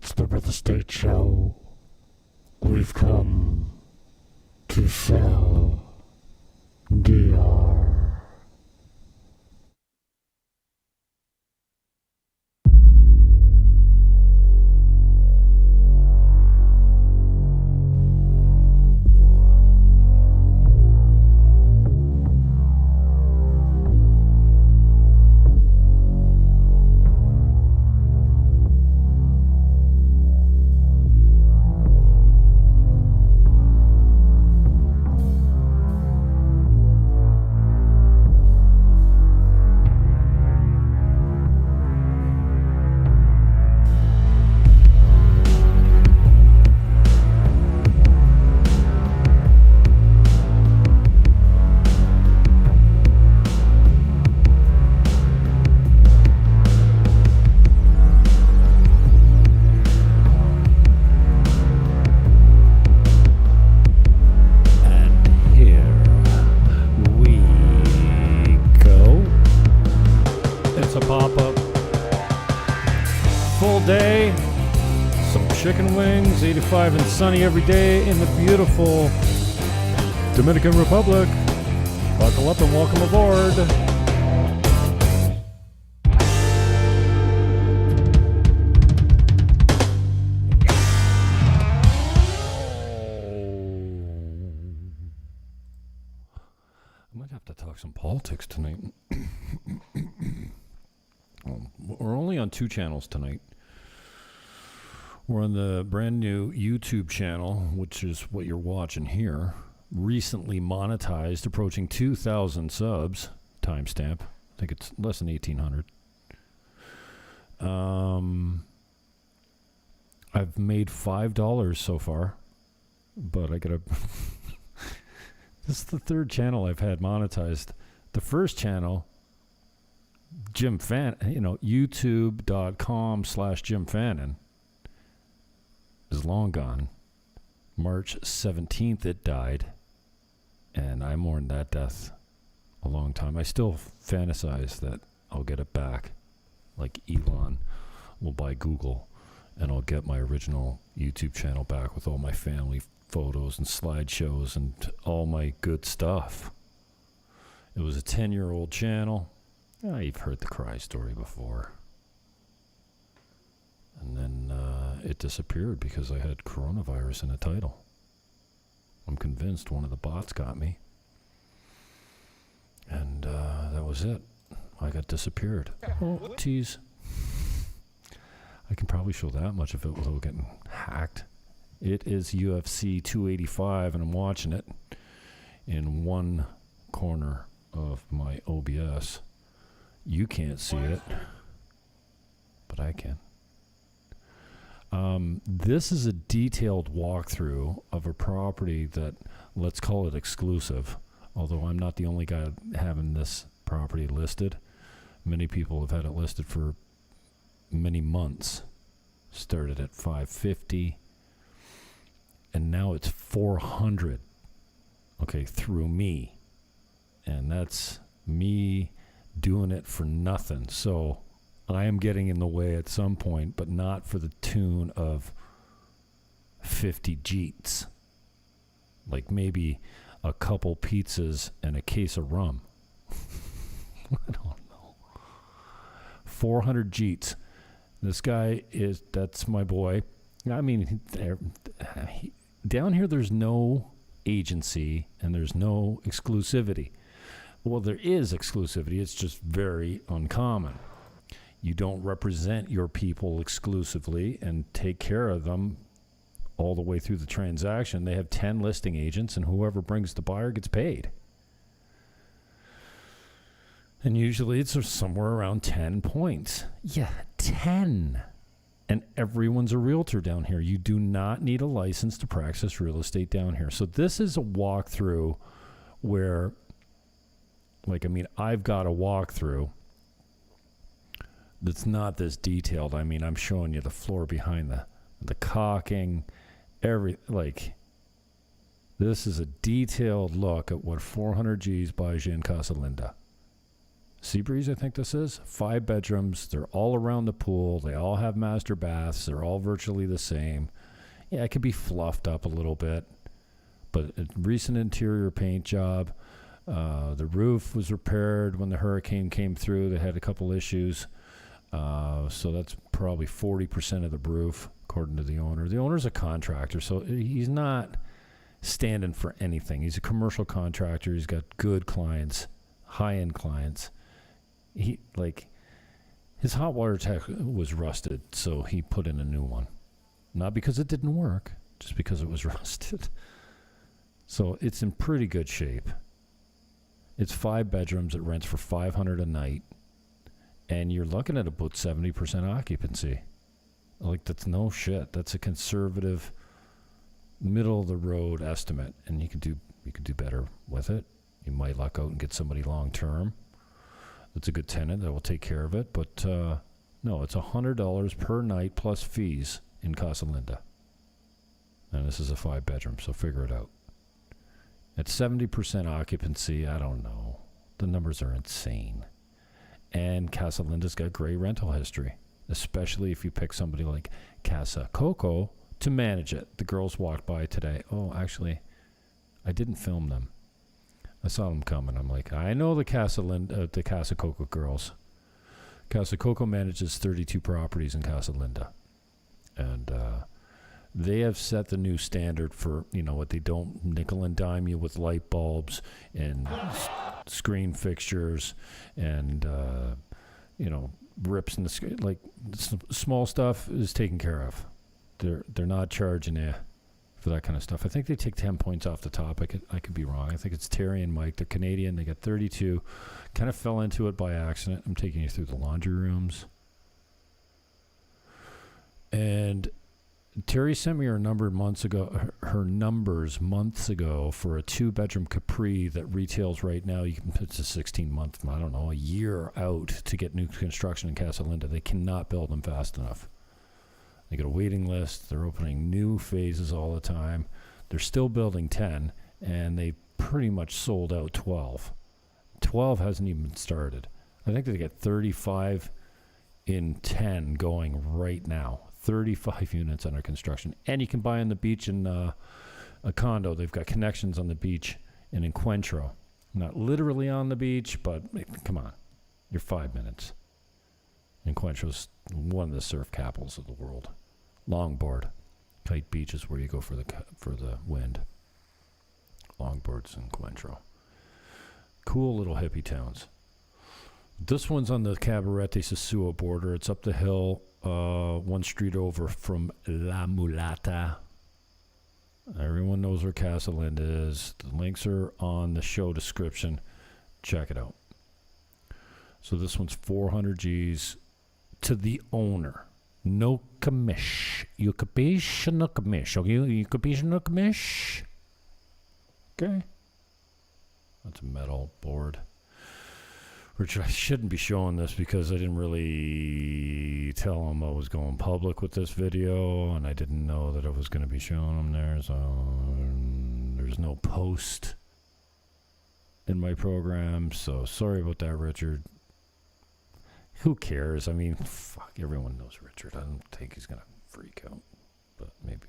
It's the Real Estate Show. We've come to sell DR. Chicken wings, 85 and sunny every day in the beautiful Dominican Republic. Buckle up and welcome aboard. I might have to talk some politics tonight. We're only on 2 channels tonight. We're on the brand new YouTube channel, which is what you're watching here. Recently monetized, approaching 2,000 subs. Timestamp. I think it's less than 1,800. I've made $5 so far, but I gotta. This is the 3rd channel I've had monetized. The first channel, Jim Fan, YouTube.com/Jim Fannin. Is long gone. March 17th it died, and I mourned that death a long time. I still fantasize that I'll get it back, like Elon will buy Google, and I'll get my original YouTube channel back with all my family photos and slideshows and all my good stuff. It was a 10-year-old channel. You've heard the cry story before. And then it disappeared because I had coronavirus in the title. I'm convinced one of the bots got me. And that was it. I got disappeared. Oh, tease. I can probably show that much of it without getting hacked. It is UFC 285, and I'm watching it in one corner of my OBS. You can't see it, but I can. This is a detailed walkthrough of a property that, let's call it exclusive, although I'm not the only guy having this property listed. Many people have had it listed for many months. Started at $550, and now it's $400, okay, through me. And that's me doing it for nothing. So I am getting in the way at some point, but not for the tune of 50 Jeets. Like maybe a couple pizzas and a case of rum. I don't know. 400 Jeets. This guy that's my boy. I mean, down here there's no agency and there's no exclusivity. Well, there is exclusivity. It's just very uncommon. You don't represent your people exclusively and take care of them all the way through the transaction. They have 10 listing agents, and whoever brings the buyer gets paid. And usually it's somewhere around 10 points. Yeah, 10. And everyone's a realtor down here. You do not need a license to practice real estate down here. So this is a walkthrough where, I've got a walkthrough that's not this detailed. I'm showing you the floor behind the caulking, this is a detailed look at what 400 G's buys you in Casa Linda. Seabreeze, I think this is. 5 bedrooms. They're all around the pool. They all have master baths. They're all virtually the same. Yeah, it could be fluffed up a little bit, but a recent interior paint job. The roof was repaired when the hurricane came through. They had a couple issues. So that's probably 40% of the roof, according to the owner. The owner's a contractor, so he's not standing for anything. He's a commercial contractor. He's got good clients, high-end clients. His hot water tank was rusted, so he put in a new one. Not because it didn't work, just because it was rusted. So it's in pretty good shape. It's 5 bedrooms. It rents for $500 a night. And you're looking at about 70% occupancy. Like, that's no shit. That's a conservative, middle of the road estimate. And you could do better with it. You might luck out and get somebody long term. That's a good tenant that will take care of it. But no, it's $100 per night plus fees in Casa Linda. And this is a 5 bedroom, so figure it out. At 70% occupancy, I don't know. The numbers are insane. And Casa Linda's got great rental history, especially if you pick somebody like Casa Coco to manage it. The girls walked by today. Oh, actually, I didn't film them. I saw them coming. I'm like, I know the Casa Coco girls. Casa Coco manages 32 properties in Casa Linda. And they have set the new standard for, what they don't nickel and dime you with light bulbs and screen fixtures and, rips in the screen. Like, small stuff is taken care of. They're not charging you for that kind of stuff. I think they take 10 points off the top. I could be wrong. I think it's Terry and Mike. They're Canadian. They got 32. Kind of fell into it by accident. I'm taking you through the laundry rooms. And Terry sent me her numbers months ago for a 2-bedroom Capri that retails right now. It's a 16-month, I don't know, a year out to get new construction in Casa Linda. They cannot build them fast enough. They got a waiting list. They're opening new phases all the time. They're still building 10, and they pretty much sold out 12. 12 hasn't even started. I think they got 35 in 10 going right now. 35 units under construction. And you can buy on the beach in a condo. They've got connections on the beach in Encuentro. Not literally on the beach, but come on. You're 5 minutes. Encuentro's one of the surf capitals of the world. Longboard. Kite Beach is where you go for the wind. Longboards in Encuentro. Cool little hippie towns. This one's on the Cabarete Sosúa border. It's up the hill, one street over from La Mulata. Everyone knows where Casa Linda is. The links are on the show description. Check it out. So this one's 400 G's to the owner. No commish. You capish? No commish. Okay, you capish? No commish? Okay. That's a metal board. Richard, I shouldn't be showing this because I didn't really tell him I was going public with this video, and I didn't know that I was going to be showing him there, so there's no post in my program, so sorry about that, Richard. Who cares? I mean, fuck, everyone knows Richard. I don't think he's going to freak out, but maybe.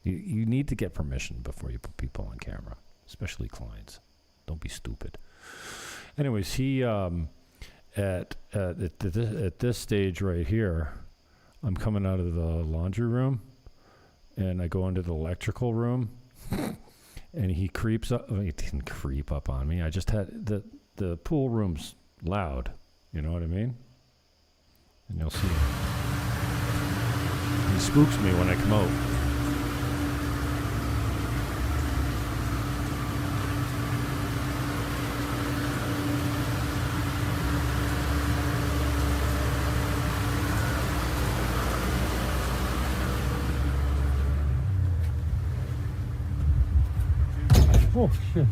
You need to get permission before you put people on camera, especially clients. Don't be stupid. Anyways, he at this stage right here, I'm coming out of the laundry room, and I go into the electrical room, and he creeps up. He didn't creep up on me. I just had the pool room's loud. You know what I mean? And you'll see. He spooks me when I come out. Oh, shit.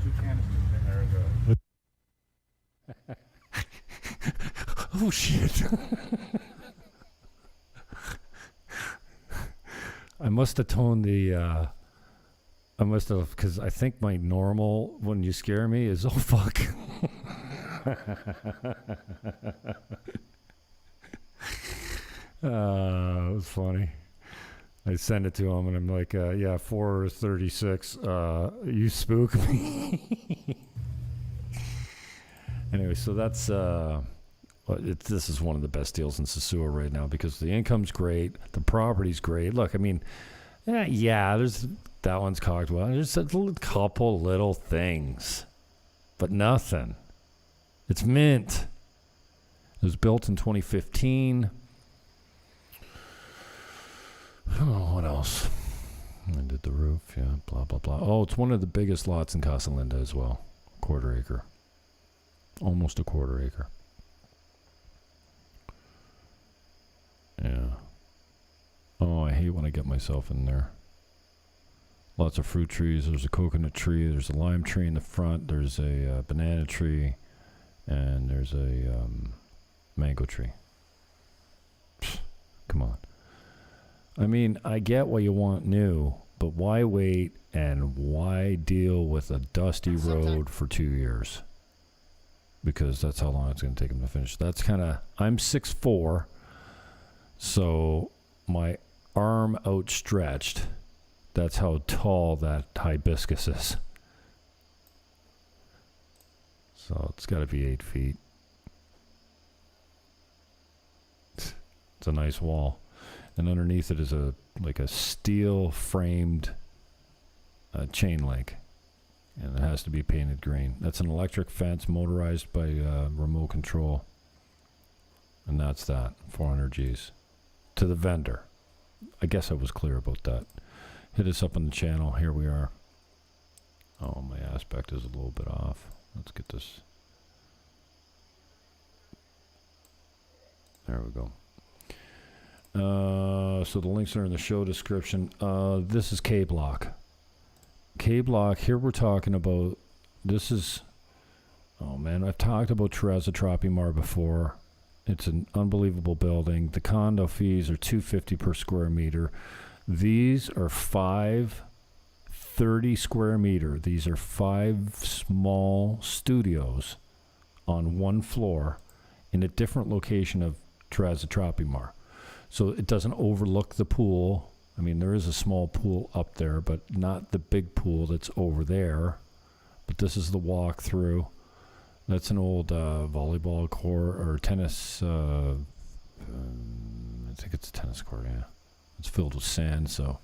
Oh, shit. I must have toned the, because I think my normal, when you scare me, is, oh, fuck. It was funny. I send it to him, and I'm like, yeah, 436. You spook me. Anyway, so that's this is one of the best deals in Sosúa right now because the income's great, the property's great. Look, I mean, yeah, there's that one's cocked well. There's a couple little things, but nothing. It's mint. It was built in 2015. Oh, what else? I did the roof, yeah, blah, blah, blah. Oh, it's one of the biggest lots in Casa Linda as well. Quarter acre. Almost a quarter acre. Yeah. Oh, I hate when I get myself in there. Lots of fruit trees. There's a coconut tree. There's a lime tree in the front. There's a banana tree. And there's a mango tree. Psst, come on. I mean, I get what you want new, but why wait and why deal with a dusty road for 2 years? Because that's how long it's going to take them to finish. That's kind of, I'm 6'4", so my arm outstretched. That's how tall that hibiscus is. So it's got to be 8 feet. It's a nice wall. And underneath it is like a steel framed chain link. And it has to be painted green. That's an electric fence motorized by remote control. And that's that, 400 Gs. To the vendor. I guess I was clear about that. Hit us up on the channel. Here we are. Oh, my aspect is a little bit off. Let's get this. There we go. So the links are in the show description. This is K-Block. K-Block, here we're talking about, this is, oh man, I've talked about Terrazza Tropimar before. It's an unbelievable building. The condo fees are $250 per square meter. These are 30 square meter. These are 5 small studios on one floor in a different location of Terrazza Tropimar. So it doesn't overlook the pool. I mean, there is a small pool up there, but not the big pool that's over there. But this is the walkthrough. That's an old volleyball court or tennis. I think it's a tennis court, yeah. It's filled with sand, so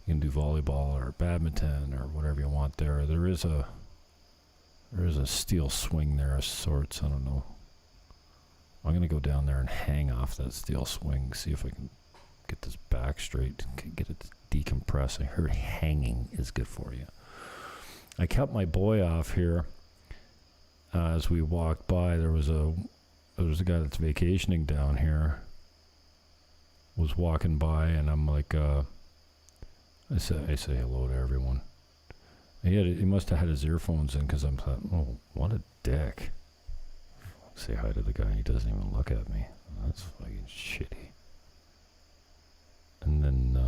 you can do volleyball or badminton or whatever you want there. There is a steel swing there of sorts. I don't know. I'm going to go down there and hang off that steel swing, see if I can get this back straight, get it to decompress. I heard hanging is good for you. I kept my boy off here as we walked by. There was a guy that's vacationing down here, was walking by, and I'm like, I say hello to everyone. He must have had his earphones in because I'm thought, oh, what a dick. Say hi to the guy and he doesn't even look at me. That's fucking shitty. And then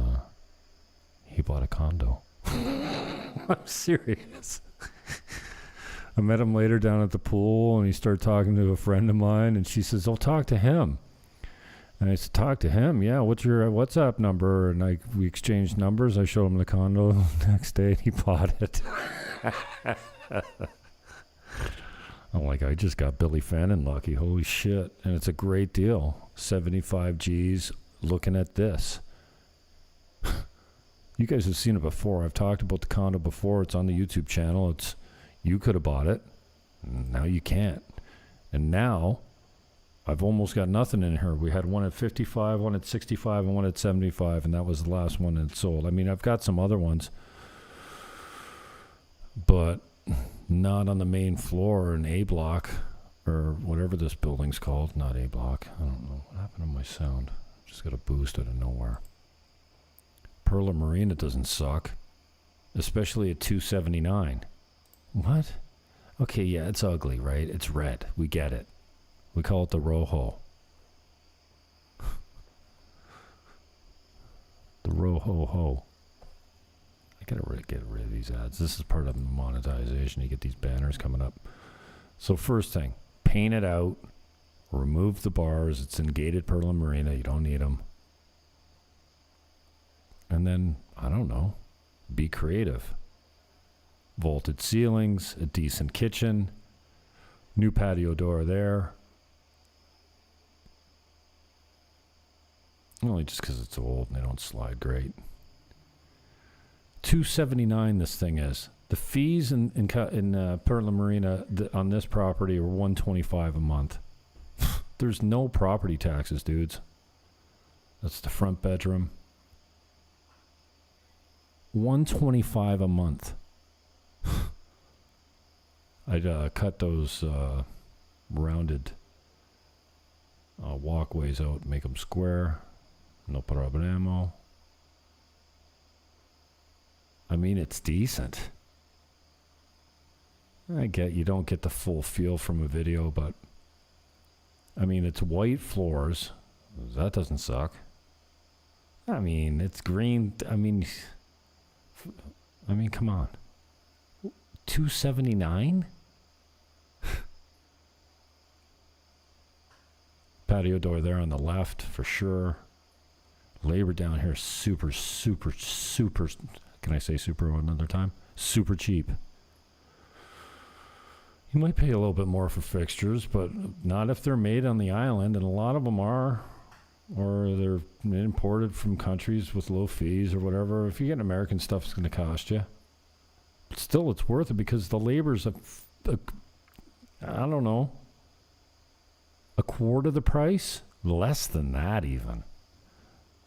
he bought a condo. I'm serious. I met him later down at the pool and he started talking to a friend of mine and she says, "Oh, talk to him." And I said, "Talk to him? Yeah, what's your WhatsApp number?" And we exchanged numbers. I showed him the condo the next day and he bought it. I'm like, I just got Billy Fannin lucky. Holy shit. And it's a great deal. 75 Gs looking at this. You guys have seen it before. I've talked about the condo before. It's on the YouTube channel. You could have bought it. Now you can't. And now I've almost got nothing in here. We had one at 55, one at 65, and one at 75, and that was the last one that sold. I mean, I've got some other ones, but not on the main floor in A block or whatever this building's called. Not A block. I don't know what happened to my sound. Just got a boost out of nowhere. Perla Marina doesn't suck, especially at 279. What? Okay, yeah, it's ugly, right? It's red. We get it. We call it the Rojo. The Rojo-ho. I gotta get rid of these ads. This is part of the monetization. You get these banners coming up. So first thing, paint it out, remove the bars. It's in gated Perla Marina. You don't need them. And then, I don't know, be creative. Vaulted ceilings, a decent kitchen, new patio door there. Only just because it's old and they don't slide great. $279 this thing is. The fees in Perla Marina on this property are $125 a month. There's no property taxes, dudes. That's the front bedroom. $125 a month. I'd cut those rounded walkways out, make them square. No problemo. I mean, it's decent. I get you don't get the full feel from a video, but I mean, it's white floors. That doesn't suck. I mean, it's green. I mean, come on. $279? Patio door there on the left for sure. Labor down here super, super, super. Can I say super another time? Super cheap. You might pay a little bit more for fixtures, but not if they're made on the island, and a lot of them are, or they're imported from countries with low fees or whatever. If you get American stuff, it's going to cost you. But still, it's worth it because the labor's I don't know, a quarter the price, less than that even.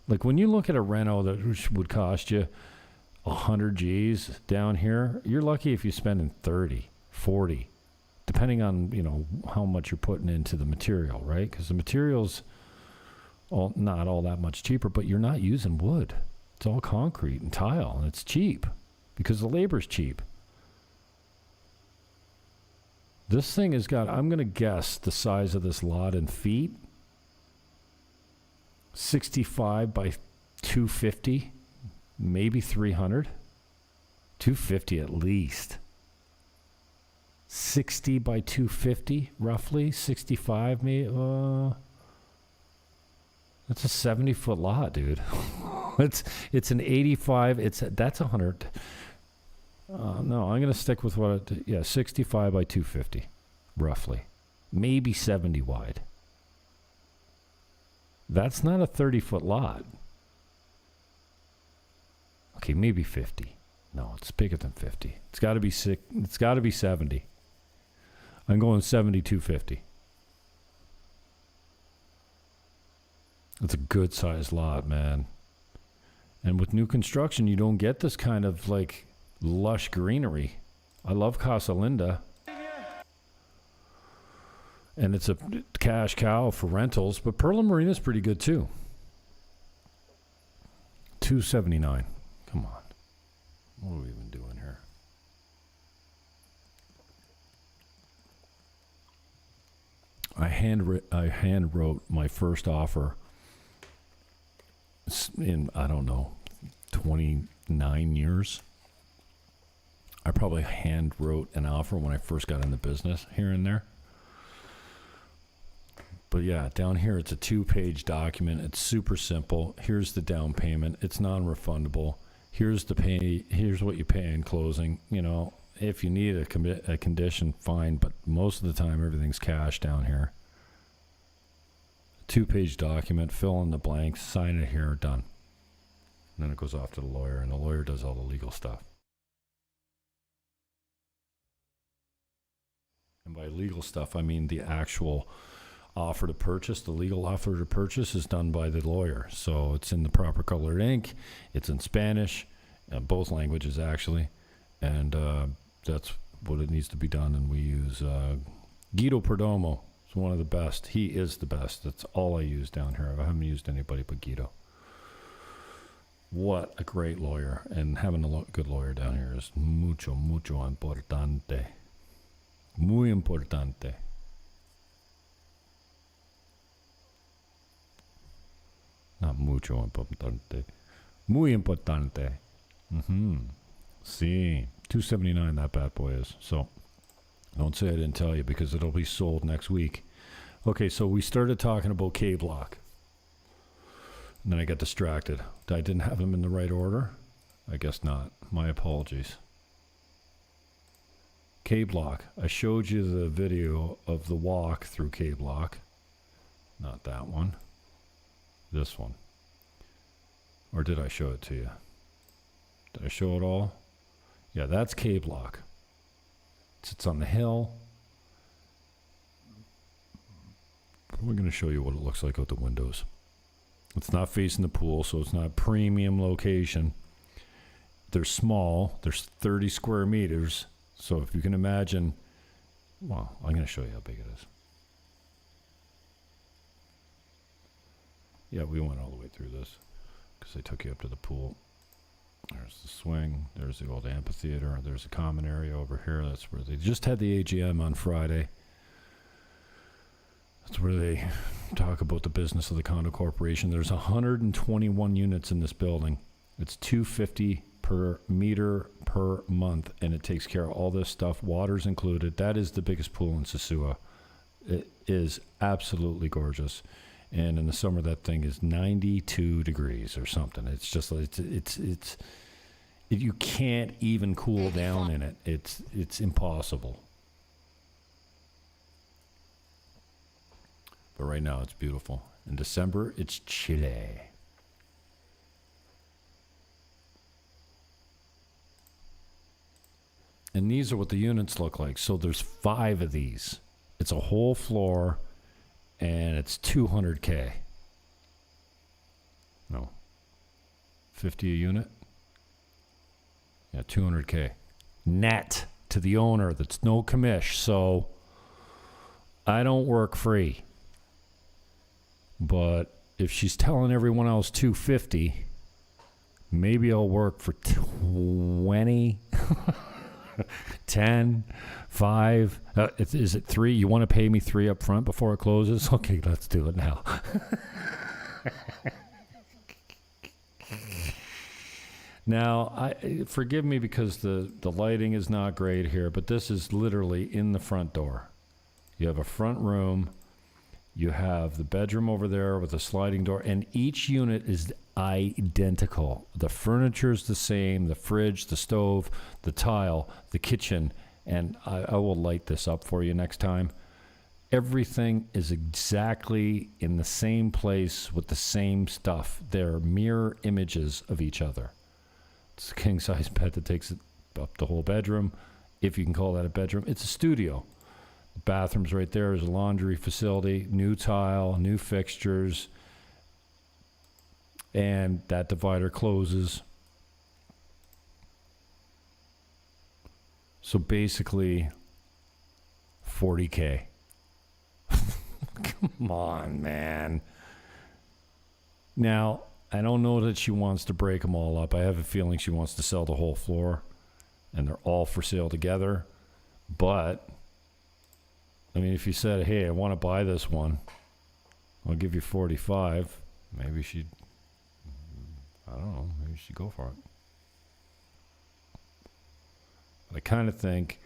Like when you look at a reno that would cost you 100 G's down here, you're lucky if you're spending 30, 40, depending on, you know, how much you're putting into the material, right? Because the material's not all that much cheaper, but you're not using wood. It's all concrete and tile, and it's cheap because the labor's cheap. This thing has got, I'm going to guess the size of this lot in feet. 65 by 250, maybe 300. 250 at least. 60 by 250, roughly. 65, maybe. That's a 70-foot lot, dude. It's an 85. That's 100. No, I'm gonna stick with what. 65 by 250, roughly. Maybe 70 wide. That's not a 30-foot lot. Okay, maybe 50. No, it's bigger than 50. It's got to be It's got to be 70. I'm going 7250. It's a good sized lot, man. And with new construction, you don't get this kind of like lush greenery. I love Casa Linda. And it's a cash cow for rentals, but Perla Marina's pretty good too. $279. Come on. What are we even doing here? I hand wrote my first offer in, I don't know, 29 years. I probably hand wrote an offer when I first got in the business here and there. But yeah, down here it's a 2-page document. It's super simple. Here's the down payment. It's non-refundable. Here's what you pay in closing. You know, if you need a condition, fine. But most of the time, everything's cash down here. 2-page document. Fill in the blanks. Sign it here. Done. And then it goes off to the lawyer, and the lawyer does all the legal stuff. And by legal stuff, I mean the actual offer to purchase. The legal offer to purchase is done by the lawyer. So it's in the proper colored ink. It's in Spanish, both languages actually. And that's what it needs to be done. And we use Guido Perdomo. He's one of the best. He is the best. That's all I use down here. I haven't used anybody but Guido. What a great lawyer. And having a good lawyer down here is mucho, mucho importante. Muy importante. Not mucho importante. Muy importante. Sí. $279 that bad boy is. So Don't say I didn't tell you, because it'll be sold next week. Okay, so we started talking about K-Block. And then I got distracted. I didn't have them in the right order? I guess not. My apologies. K-Block. I showed you the video of the walk through K-Block. Not that one. This one. Or did I show it to you? Did I show it all? Yeah, that's K-Block. It sits on the hill. We're going to show you what it looks like out the windows. It's not facing the pool, so it's not a premium location. They're small. There's 30 square meters. So if you can imagine, well, I'm going to show you how big it is. Yeah, we went all the way through this because they took you up to the pool. There's the swing. There's the old amphitheater. There's a common area over here. That's where they just had the AGM on Friday. That's where they talk about the business of the condo corporation. There's 121 units in this building. It's $250 per meter per month, and it takes care of all this stuff. Water's included. That is the biggest pool in Sosúa. It is absolutely gorgeous. And in the summer, that thing is 92 degrees or something. It's just it's you can't even cool down in it. It's impossible. But right now, it's beautiful. In December, it's chilly. And these are what the units look like. So there's 5 of these. It's a whole floor, and it's $200K. No. 50 a unit? Yeah, $200K. Net to the owner. That's no commish. So I don't work free. But if she's telling everyone else $250, maybe I'll work for 20, 10, 5. Is it 3? You want to pay me 3 up front before it closes? Okay, let's do it now. Now, forgive me because the lighting is not great here, but this is literally in the front door. You have a front room. You have the bedroom over there with a sliding door, and each unit is identical. The furniture is the same, the fridge, the stove, the tile, the kitchen, and I will light this up for you next time. Everything is exactly in the same place with the same stuff. They're mirror images of each other. It's a king-size bed that takes up the whole bedroom, if you can call that a bedroom. It's a studio. The bathroom's right there. There's a laundry facility, new tile, new fixtures, and that divider closes. So basically, $40K. Come on, man. Now, I don't know that she wants to break them all up. I have a feeling she wants to sell the whole floor, and they're all for sale together. But I mean, if you said, hey, I want to buy this one, I'll give you 45, maybe she'd, I don't know, maybe she'd go for it. But I kind of think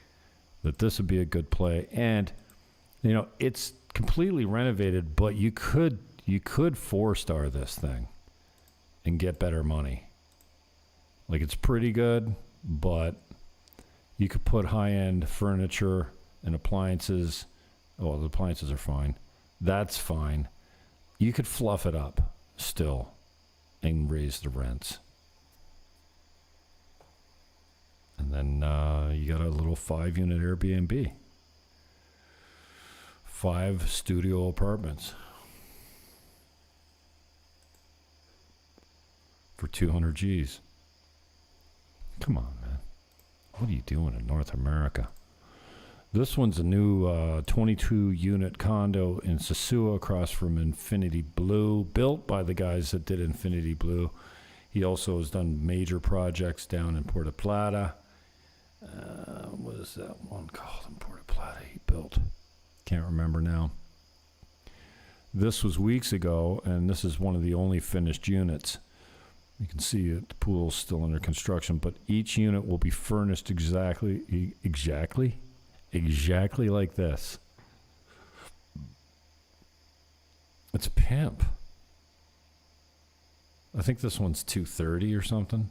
that this would be a good play. And, you know, it's completely renovated, but you could 4-star this thing and get better money. Like, it's pretty good, but you could put high-end furniture and appliances. Oh, the appliances are fine. That's fine. You could fluff it up still and raise the rents. And then you got a little 5-unit Airbnb. 5 studio apartments for 200 G's. Come on, man. What are you doing in North America? This one's a new 22-unit condo in Sosúa across from Infinity Blue, built by the guys that did Infinity Blue. He also has done major projects down in Puerto Plata. What is that one called in Puerto Plata he built? Can't remember now. This was weeks ago, and this is one of the only finished units. You can see it, the pool's still under construction, but each unit will be furnished exactly exactly like this. It's a pimp. I think this one's 230 or something.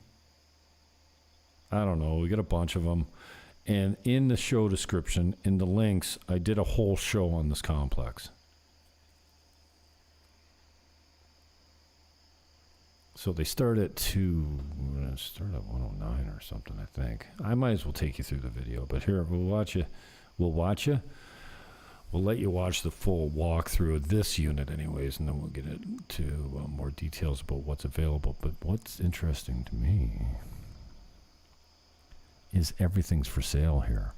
I don't know. We got a bunch of them. And in the show description, in the links, I did a whole show on this complex. So they start at 109 or something, I think. I might as well take you through the video, but here, we'll watch you. We'll let you watch the full walkthrough of this unit anyways, and then we'll get into more details about what's available. But what's interesting to me is everything's for sale here.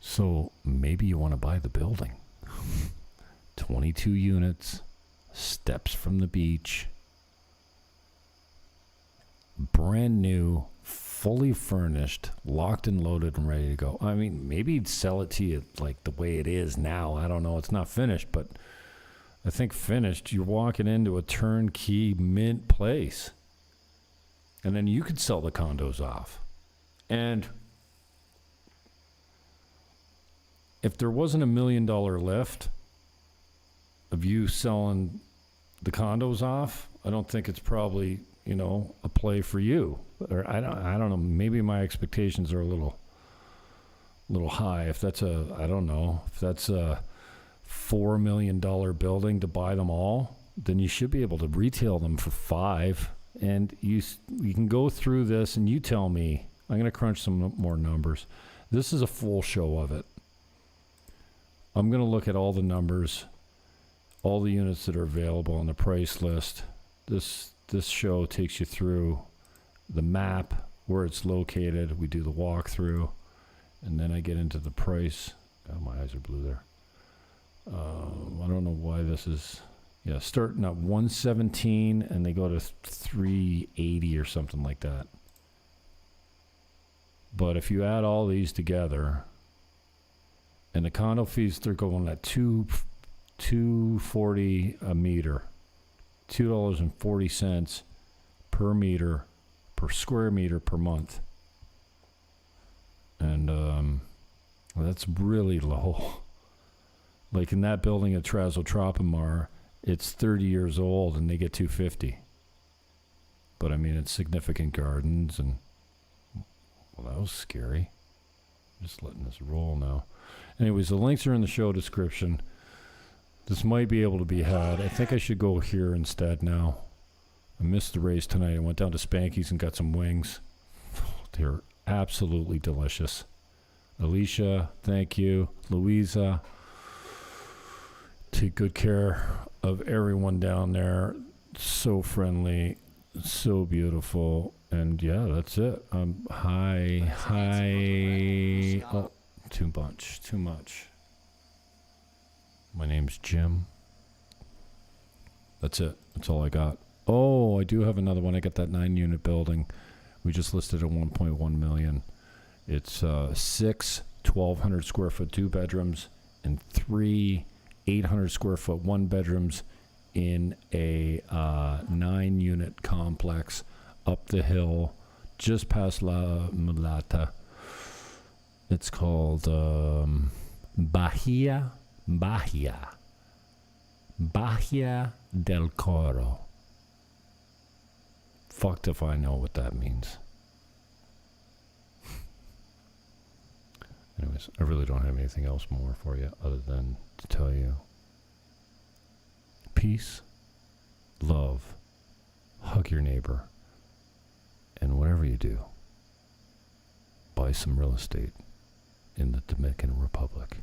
So maybe you want to buy the building. 22 units, steps from the beach, brand new, fully furnished, locked and loaded and ready to go. I mean, maybe you'd sell it to you like the way it is now. I don't know. It's not finished, but I think finished, you're walking into a turnkey mint place. And then you could sell the condos off. And if there wasn't $1 million lift of you selling the condos off, I don't think it's probably, a play for you. Or I don't know. Maybe my expectations are a little high. If that's a $4 million building to buy them all, then you should be able to retail them for $5 million. And you can go through this and you tell me. I'm going to crunch some more numbers. This is a full show of it. I'm going to look at all the numbers, all the units that are available on the price list. This show takes you through the map, where it's located. We do the walkthrough, and then I get into the price. Oh, my eyes are blue there. I don't know why this is. Yeah, starting at 117 and they go to 380 or something like that. But if you add all these together, and the condo fees, they're going at $2.40 a meter, $2.40 per meter, per square meter per month, and that's really low. Like in that building at Trazo Tropimar, it's 30 years old and they get $250. But I mean, it's significant gardens and, well, that was scary. Just letting this roll now. Anyways, the links are in the show description. This might be able to be had. I think I should go here instead now. I missed the race tonight. I went down to Spanky's and got some wings. They're absolutely delicious. Alicia, thank you. Louisa, take good care of everyone down there. So friendly, so beautiful. And yeah, that's it. Hi. Oh, too much. My name's Jim. That's it. That's all I got. Oh, I do have another one. I got that 9-unit building. We just listed at $1.1 million. It's 6 1,200 square foot 2 bedrooms and 3 800 square foot 1 bedrooms in a 9-unit complex up the hill just past La Mulata. It's called Bahia del Coro. Fucked if I know what that means. Anyways, I really don't have anything else more for you other than to tell you peace, love, hug your neighbor, and whatever you do, buy some real estate in the Dominican Republic.